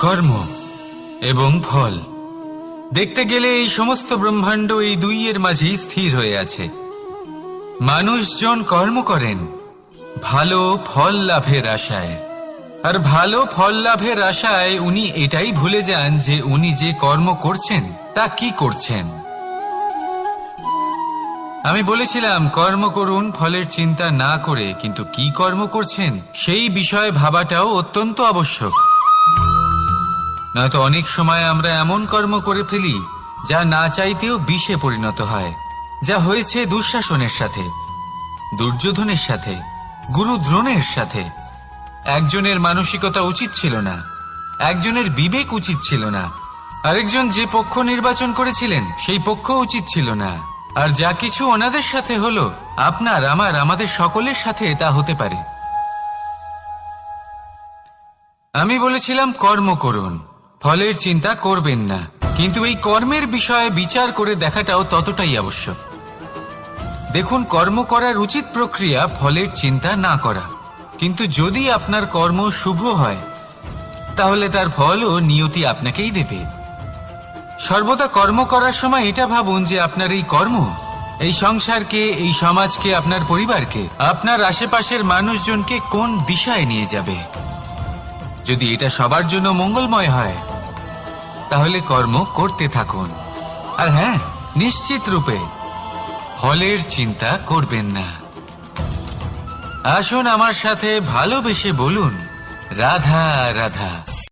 কর্ম এবং ফল। দেখতে গেলে এই সমস্ত ব্রহ্মাণ্ড এই দুইয়ের মাঝেই স্থির হয়ে আছে। মানুষজন কর্ম করেন ভালো ফল লাভের আশায়, আর ভালো ফল লাভের আশায় উনি এটাই ভুলে যান যে উনি যে কর্ম করছেন তা কি করছেন। আমি বলেছিলাম কর্ম করুন ফলের চিন্তা না করে, কিন্তু কি কর্ম করছেন সেই বিষয়ে ভাবাটাও অত্যন্ত আবশ্যক। নয়তো অনেক সময় আমরা এমন কর্ম করে ফেলি যা না চাইতেও বিষে পরিণত হয়, যা হয়েছে দুঃশাসনের সাথে, দুর্যোধনের সাথে, গুরু দ্রোণের সাথে। একজনের মানসিকতা উচিত ছিল না, একজনের বিবেক উচিত ছিল না, আরেকজন যে পক্ষ নির্বাচন করেছিলেন সেই পক্ষ উচিত ছিল না। আর যা কিছু ওনাদের সাথে হলো, আপনার আমাদের সকলের সাথে তা হতে পারে। আমি বলেছিলাম কর্ম করুন, ফলের চিন্তা করবেন না, কিন্তু এই কর্মের বিষয়ে বিচার করে দেখাটাও ততটাই আবশ্যক। দেখুন, কর্ম করার উচিত প্রক্রিয়া ফলের চিন্তা না করা, কিন্তু যদি আপনার কর্ম শুভ হয় তাহলে তার ফলও নিয়তি আপনাকেই দেবে। সর্বদা কর্ম করার সময় এটা ভাবুন যে আপনার এই কর্ম এই সংসারকে, এই সমাজকে, আপনার পরিবারকে, আপনার আশেপাশের মানুষজনকে কোন দিশায় নিয়ে যাবে। যদি এটা সবার জন্য মঙ্গলময় হয় তাহলে কর্ম করতে থাকুন। আর হ্যাঁ, নিশ্চিত রূপে ফলের চিন্তা করবেন না। আসুন আমার সাথে ভালোবেসে বলুন রাধা রাধা।